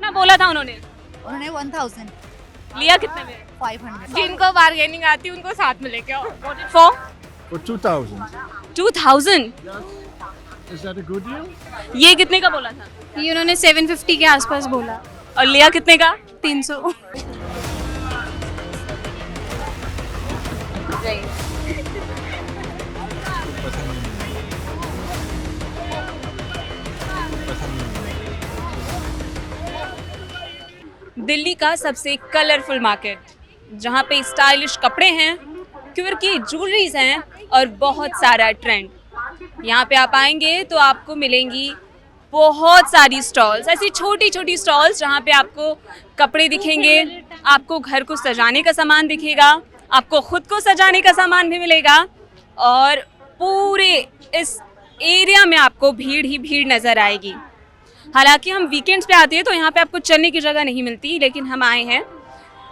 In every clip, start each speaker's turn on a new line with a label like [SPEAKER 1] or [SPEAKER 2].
[SPEAKER 1] कितना बोला था उन्होंने?
[SPEAKER 2] उन्होंने 1000
[SPEAKER 1] लिया कितने में?
[SPEAKER 2] 500
[SPEAKER 3] जिनको बार्गेनिंग आती है उनको साथ में लेके आओ।
[SPEAKER 1] For
[SPEAKER 4] For 2,000.
[SPEAKER 1] 2000।
[SPEAKER 4] Is that a good deal?
[SPEAKER 1] ये कितने का बोला था?
[SPEAKER 3] ये उन्होंने 750 के आसपास बोला।
[SPEAKER 1] और लिया कितने का?
[SPEAKER 3] 300।
[SPEAKER 1] दिल्ली का सबसे कलरफुल मार्केट, जहाँ पे स्टाइलिश कपड़े हैं, क्यूरकी ज्वेलरीज हैं और बहुत सारा ट्रेंड। यहाँ पे आप आएंगे तो आपको मिलेंगी बहुत सारी स्टॉल्स, ऐसी छोटी छोटी स्टॉल्स जहाँ पे आपको कपड़े दिखेंगे, आपको घर को सजाने का सामान दिखेगा, आपको खुद को सजाने का सामान भी मिलेगा और पूरे इस एरिया में आपको भीड़ ही भीड़ नज़र आएगी। हालांकि हम वीकेंड्स पे आते हैं तो यहाँ पे आपको चलने की जगह नहीं मिलती, लेकिन हम आए हैं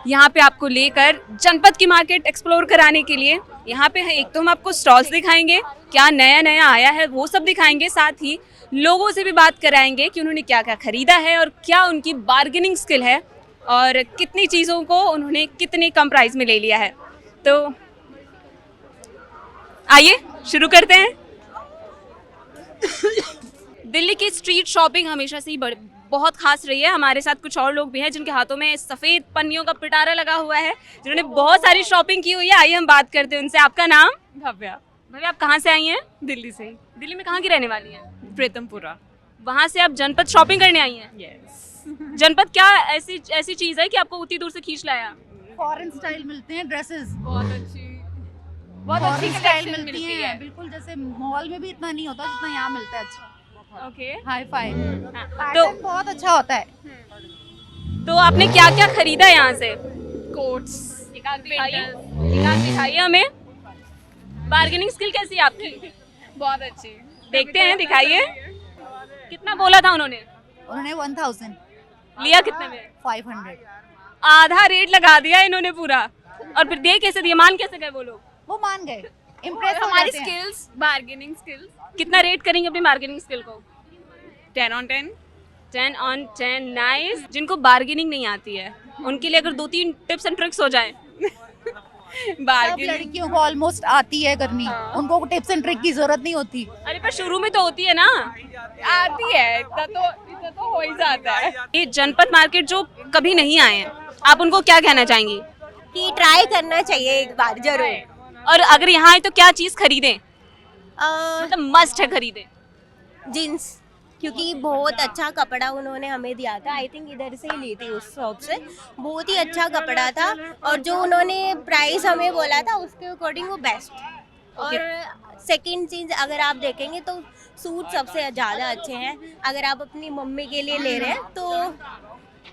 [SPEAKER 1] यहाँ पे आपको लेकर जनपद की मार्केट एक्सप्लोर कराने के लिए। यहाँ पे एक तो हम आपको स्टॉल्स दिखाएंगे, क्या नया नया आया है वो सब दिखाएंगे, साथ ही लोगों से भी बात कराएंगे कि उन्होंने क्या क्या ख़रीदा है और क्या उनकी बार्गेनिंग स्किल है और कितनी चीज़ों को उन्होंने कितने कम प्राइस में ले लिया है। तो आइए शुरू करते हैं। दिल्ली की स्ट्रीट शॉपिंग हमेशा से ही बहुत खास रही है। हमारे साथ कुछ और लोग भी हैं जिनके हाथों में सफ़ेद पन्नियों का पिटारा लगा हुआ है, जिन्होंने बहुत सारी शॉपिंग की हुई है। आइए हम बात करते हैं उनसे। आपका नाम?
[SPEAKER 3] भव्या।
[SPEAKER 1] भैया आप कहाँ से आई हैं?
[SPEAKER 3] दिल्ली से ही।
[SPEAKER 1] दिल्ली में कहाँ की रहने वाली हैं?
[SPEAKER 3] प्रीतमपुरा।
[SPEAKER 1] वहाँ से आप जनपद शॉपिंग करने आई हैं?
[SPEAKER 3] यस।
[SPEAKER 1] जनपद क्या ऐसी चीज़ है कि आपको उतनी दूर से खींच लाया?
[SPEAKER 2] फॉरेन स्टाइल मिलते हैं ड्रेसेस,
[SPEAKER 3] बहुत अच्छी
[SPEAKER 2] फॉरेन स्टाइल
[SPEAKER 3] collection
[SPEAKER 2] मिलती हैं, बिल्कुल जैसे मॉल में भी इतना नहीं होता जितना यहाँ मिलता है। अच्छा
[SPEAKER 1] ओके।
[SPEAKER 2] हाई फाई
[SPEAKER 1] तो
[SPEAKER 2] पैटर्न बहुत अच्छा होता है।
[SPEAKER 1] तो आपने क्या क्या खरीदा यहाँ से?
[SPEAKER 3] कोट्स।
[SPEAKER 1] एक आध दिखाइए हमें। बार्गेनिंग स्किल कैसी है आपकी?
[SPEAKER 3] बहुत अच्छी।
[SPEAKER 1] देखते हैं, दिखाइए। कितना बोला था उन्होंने?
[SPEAKER 2] उन्होंने 1000
[SPEAKER 1] लिया कितने में?
[SPEAKER 2] 500
[SPEAKER 1] आधा रेट लगा दिया इन्होंने पूरा। और फिर दे कैसे दिए, मान कैसे गए वो लोग?
[SPEAKER 2] वो मान गए, इम्प्रेस हो
[SPEAKER 3] हमारी
[SPEAKER 2] जाते हैं।
[SPEAKER 3] स्किल्स, बार्गेनिंग स्किल्स
[SPEAKER 1] कितना रेट करेंगे अपनी बार्गेनिंग स्किल को?
[SPEAKER 3] 10 on 10।
[SPEAKER 1] 10 on 10। नाइस। जिनको बार्गेनिंग नहीं आती है उनके लिए अगर 2-3 टिप्स एंड ट्रिक्स हो जाए।
[SPEAKER 2] सब
[SPEAKER 3] बार्गेनिंग
[SPEAKER 2] लड़कियों को ऑलमोस्ट आती है करनी, उनको टिप्स एंड ट्रिक की जरूरत नहीं होती।
[SPEAKER 1] अरे पर शुरू में तो होती है ना।
[SPEAKER 3] आती है, इतना तो हो ही जाता है।
[SPEAKER 1] ये जनपद मार्केट जो कभी नहीं आए हैं, आप उनको क्या कहना चाहेंगी?
[SPEAKER 5] कि ट्राई करना चाहिए एक बार जरूर।
[SPEAKER 1] और अगर यहाँ आए तो क्या चीज़ खरीदें, मतलब मस्ट है खरीदें?
[SPEAKER 5] जीन्स, क्योंकि बहुत अच्छा कपड़ा उन्होंने हमें दिया था। आई थिंक इधर से ही ली थी उस शॉप से। बहुत ही अच्छा कपड़ा था और जो उन्होंने प्राइस हमें बोला था उसके अकॉर्डिंग वो बेस्ट। और सेकंड चीज अगर आप देखेंगे तो सूट सबसे ज़्यादा अच्छे हैं। अगर आप अपनी मम्मी के लिए ले रहे हैं तो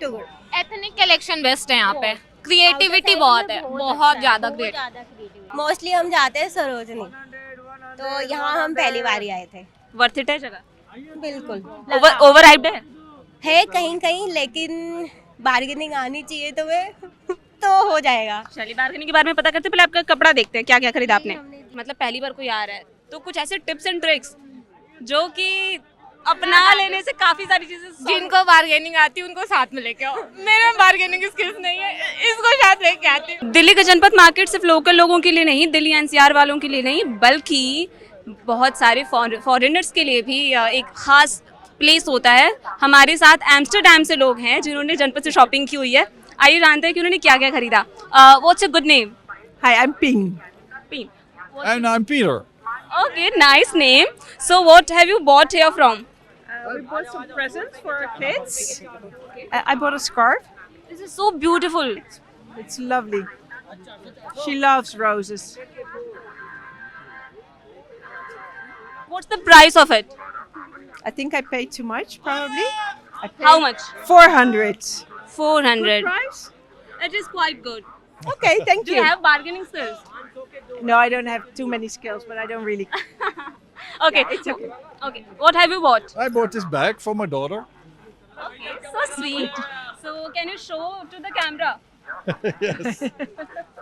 [SPEAKER 5] गुड।
[SPEAKER 3] एथनिक कलेक्शन बेस्ट है यहाँ पे। क्रिएटिविटी बहुत है, बहुत ज़्यादा क्रिएटिव।
[SPEAKER 5] मोस्टली हम जाते हैं सरोजनी, तो यहाँ हम पहली बार ही आए थे।
[SPEAKER 1] वर्थ इट है जगह?
[SPEAKER 5] बिल्कुल
[SPEAKER 1] ओवर हाइप्ड है?
[SPEAKER 5] कहीं कहीं, लेकिन बार्गेनिंग आनी चाहिए तुम्हें तो हो जाएगा।
[SPEAKER 1] चलिए बार्गेनिंग के बारे में पता करते हैं, पहले आपका कपड़ा देखते हैं क्या क्या खरीदा आपने। मतलब पहली बार कोई आ रहा है तो कुछ ऐसे टिप्स एंड ट्रिक्स जो कि अपना लेने से काफी सारी चीजें
[SPEAKER 3] जिनको बार्गेनिंग आती है उनको साथ में लेके आओ। मेरे बार्गेनिंग स्किल्स नहीं है, इसको साथ लेके आती हूँ।
[SPEAKER 1] दिल्ली का जनपद मार्केट सिर्फ लोकल लोगों के लिए नहीं, दिल्ली एनसीआर वालों के लिए नहीं, बल्कि बहुत सारे फॉरेनर्स के लिए भी एक खास प्लेस होता है। हमारे साथ एम्स्टरडैम से लोग हैं जिन्होंने जनपद से शॉपिंग की हुई है। आइए जानते हैं कि उन्होंने क्या क्या खरीदा। What's a good name?
[SPEAKER 6] Hi, I'm Ping.
[SPEAKER 1] Pin.
[SPEAKER 4] And I'm Peter.
[SPEAKER 1] Okay, nice name. So what have you bought here from?
[SPEAKER 6] We bought some presents for our kids. I bought a scarf.
[SPEAKER 1] This is so beautiful.
[SPEAKER 6] It's lovely. She loves roses.
[SPEAKER 1] What's the price of it?
[SPEAKER 6] I think I paid too much, probably. I paid
[SPEAKER 1] How much?
[SPEAKER 6] 400.
[SPEAKER 1] 400.
[SPEAKER 6] Price?
[SPEAKER 1] It is quite good.
[SPEAKER 6] Okay, thank
[SPEAKER 1] Do
[SPEAKER 6] you.
[SPEAKER 1] you have bargaining skills?
[SPEAKER 6] No, I don't have too many skills, but I don't really.
[SPEAKER 1] Okay.
[SPEAKER 6] Yeah, it's okay.
[SPEAKER 1] Okay. What have you bought?
[SPEAKER 4] I bought this bag for my daughter.
[SPEAKER 1] Okay. So sweet. So can you show to the camera?
[SPEAKER 4] Yes.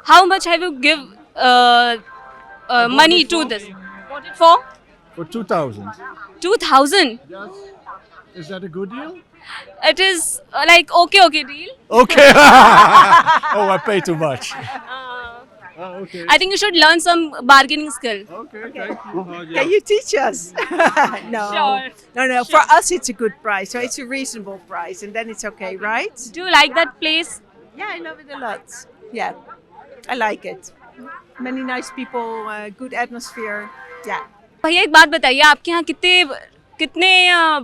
[SPEAKER 1] How much have you give money to this? Bought it for
[SPEAKER 4] For 2,000.
[SPEAKER 1] 2,000.
[SPEAKER 4] Is that a good deal?
[SPEAKER 1] It is like okay deal.
[SPEAKER 4] Okay. Oh, I pay too much. Okay.
[SPEAKER 1] I think you should learn some bargaining skill.
[SPEAKER 4] Okay, thank you.
[SPEAKER 6] Can you teach us? No.
[SPEAKER 1] Sure.
[SPEAKER 6] No. For us, it's a good price. So it's a reasonable price, and then it's okay, right?
[SPEAKER 1] Do you like that place?
[SPEAKER 6] Yeah, I love it a lot. Yeah, I like it. Many nice people, good atmosphere. Yeah.
[SPEAKER 1] भैया एक बात बताइए, आपके यहाँ कितने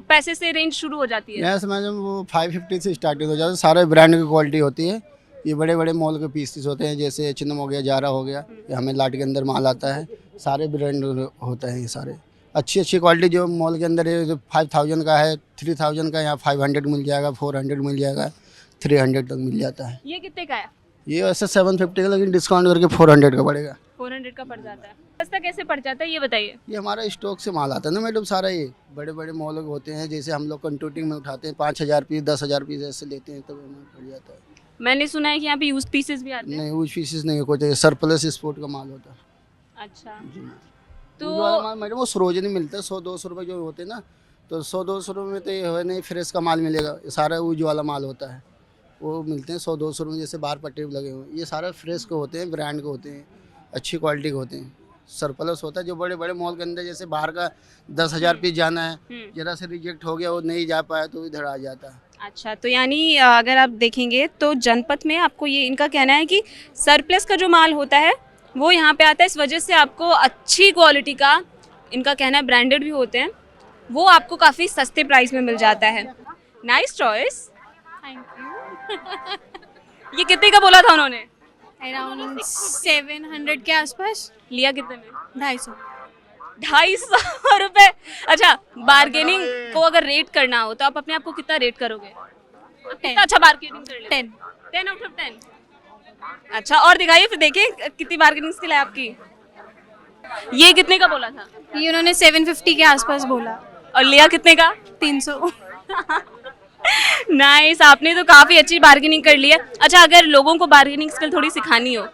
[SPEAKER 1] पैसे से range शुरू हो जाती है?
[SPEAKER 7] यहाँ समझ वो 550 से स्टार्टिंग हो जाता है। सारे ब्रांड की क्वालिटी होती है। ये बड़े बड़े मॉल के पीसेस होते हैं, जैसे H&M हो गया, जारा हो गया, ये हमें लाट के अंदर माल आता है। सारे ब्रांड होता है, ये सारे अच्छी क्वालिटी जो मॉल के अंदर है। 5000 का है, 3000 का, यहाँ 500 मिल जाएगा, 400 मिल जाएगा, 300 तक मिल जाता है।
[SPEAKER 1] ये कितने का है?
[SPEAKER 7] ये वैसे 750 का, लेकिन डिस्काउंट करके 400 का पड़ेगा।
[SPEAKER 1] 400 का पड़ जाता है। सस्ता कैसे पड़ जाता है ये बताइए?
[SPEAKER 7] ये हमारा स्टॉक से माल आता है ना मैडम, सारा ये बड़े बड़े मॉल होते हैं। जैसे हम लोग कंट्रोटिंग में उठाते हैं, 5000 पीस, 10,000 पीस ऐसे लेते हैं, तब हमें पड़ जाता है।
[SPEAKER 1] मैंने सुना है कि यहाँ पे यूज पीसेस भी आते हैं।
[SPEAKER 7] नहीं, वो पीसेस नहीं, कोई सरप्लस स्पोर्ट का माल होता है।
[SPEAKER 1] अच्छा,
[SPEAKER 7] तो वाला माल मैडम वो सरोजनी मिलता है, 100-200 रुपये जो होते हैं ना, तो 100-200 रुपये में तो ये है नहीं, फ्रेश का माल मिलेगा। ये सारा ऊज वाला माल होता है, वो मिलते हैं 100-200 रुपये। जैसे बाहर पट्टे लगे हुए हैं, ये सारा फ्रेश के होते हैं, ब्रांड के होते हैं, अच्छी क्वालिटी के होते हैं। सरप्लस होता है जो बड़े बड़े मॉल के अंदर, जैसे बाहर का 10,000 पीस जाना है, जरा से रिजेक्ट हो गया, वो नहीं जा पाया तो इधर आ जाता है।
[SPEAKER 1] अच्छा, तो यानी अगर आप देखेंगे तो जनपद में आपको ये इनका कहना है कि सरप्लस का जो माल होता है वो यहाँ पे आता है, इस वजह से आपको अच्छी क्वालिटी का, इनका कहना है ब्रांडेड भी होते हैं, वो आपको काफ़ी सस्ते प्राइस में मिल जाता है। Nice choice, thank you. ये कितने का बोला था उन्होंने?
[SPEAKER 3] अराउंड 700 के आसपास।
[SPEAKER 1] लिया कितने में?
[SPEAKER 3] 250।
[SPEAKER 1] 250 रुपये। अच्छा, बार्गेनिंग को अगर रेट करना हो तो आप अपने आप को कितना रेट करोगे? कितना अच्छा बार्गेनिंग कर लेते? 10 आउट ऑफ 10। अच्छा, और दिखाइए फिर, देखिए कितनी बार्गेनिंग स्किल है आपकी। ये कितने का बोला था?
[SPEAKER 3] ये उन्होंने 750 के आसपास बोला।
[SPEAKER 1] और लिया कितने का?
[SPEAKER 3] 300।
[SPEAKER 1] नाइस, आपने तो काफ़ी अच्छी बार्गेनिंग कर ली है। अच्छा, अगर लोगों को बार्गेनिंग स्किल थोड़ी सिखानी हो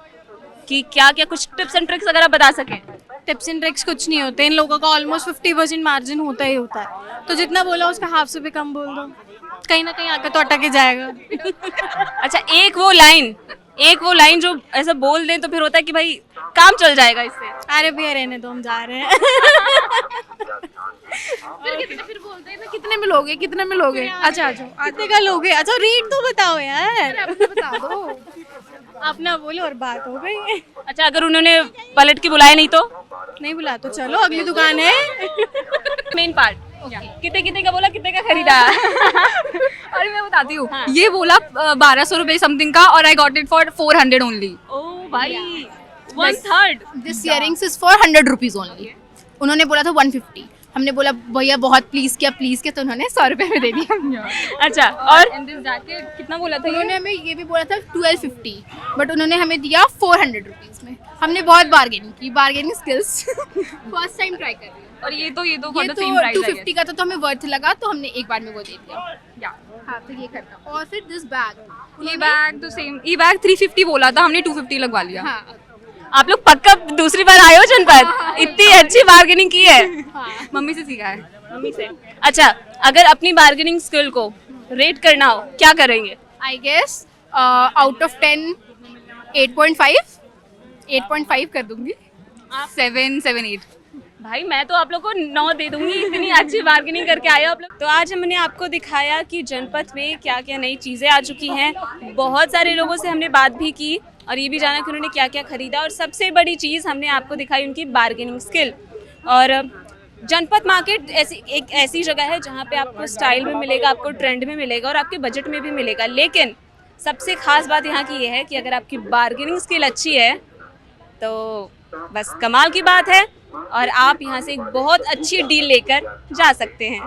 [SPEAKER 1] कि क्या क्या कुछ टिप्स एंड ट्रिक्स अगर आप बता सकें।
[SPEAKER 3] टिप्स एंड ट्रिक्स कुछ नहीं होते, इन लोगों का ऑलमोस्ट 50% मार्जिन होता ही होता है, तो जितना बोला उसका हाफ से भी कम बोल दो, कहीं ना कहीं आकर तो अटक ही जाएगा।
[SPEAKER 1] अच्छा, एक वो लाइन जो ऐसा बोल दें तो फिर होता है कि भाई काम चल जाएगा इससे।
[SPEAKER 3] अरे भैया रहने दो, हम जा रहे हैं। फिर बोलते हैं कितने में लोगे, कितने में लोगे? अच्छा आ जाओ, कितने का लोगे? अच्छा रेट तो बताओ यार, बता दो, अपना बोलो और बात हो गई।
[SPEAKER 1] अच्छा, अगर उन्होंने पलट के बुलाया नहीं तो?
[SPEAKER 3] नहीं बुला तो चलो, अगली दुकान है।
[SPEAKER 1] मेन पार्ट कितने का बोला, कितने का खरीदा?
[SPEAKER 8] अरे मैं बताती हूँ, ये बोला 1200 रुपये समथिंग का, और I got it for 400 only.
[SPEAKER 1] Oh भाई, 1/3।
[SPEAKER 2] This earrings is for 100 rupees only. उन्होंने बोला था 150, हमने बोला भैया बहुत प्लीज किया, तो उन्होंने 100 रुपये में दे दिया।
[SPEAKER 1] अच्छा, और
[SPEAKER 8] जैकेट कितना बोला था?
[SPEAKER 2] उन्होंने हमें ये भी बोला था 1250, बट उन्होंने हमें दिया 400 रुपीज में। हमने बहुत बार्गेनिंग की, bargaining skills first time try कर रही है।
[SPEAKER 8] और ये तो
[SPEAKER 2] ये तो 250 का था, तो हमें वर्थ लगा, तो हमने एक बार में वो दे दिया। हाँ, तो ये करना। और फिर दिस बैग,
[SPEAKER 8] ये बैग तो सेम, ये बैग 350 बोला था, हमने 250 लगवा लिया।
[SPEAKER 2] हाँ,
[SPEAKER 1] आप लोग पक्का दूसरी बार आए हो जनपद? इतनी अच्छी बार्गेनिंग की है।
[SPEAKER 8] मम्मी से सीखा है।
[SPEAKER 1] मम्मी से। अच्छा, अगर अपनी बार्गेनिंग स्किल को रेट करना हो क्या करेंगे?
[SPEAKER 2] आई गेस आउट ऑफ 10 8.5 कर दूंगी।
[SPEAKER 8] 7, 8।
[SPEAKER 1] भाई मैं तो आप लोग को 9 दे दूंगी, इतनी अच्छी बार्गेनिंग करके आए हो आप लोग। तो आज हमने आपको दिखाया कि जनपद में क्या क्या नई चीज़ें आ चुकी हैं। बहुत सारे लोगों से हमने बात भी की और ये भी जाना कि उन्होंने क्या क्या खरीदा, और सबसे बड़ी चीज़ हमने आपको दिखाई उनकी बार्गेनिंग स्किल। और जनपद मार्केट एक ऐसी जगह है जहाँ पे आपको स्टाइल में मिलेगा, आपको ट्रेंड में मिलेगा और आपके बजट में भी मिलेगा। लेकिन सबसे ख़ास बात यहाँ की ये है कि अगर आपकी बार्गेनिंग स्किल अच्छी है तो बस कमाल की बात है, और आप यहाँ से एक बहुत अच्छी डील लेकर जा सकते हैं।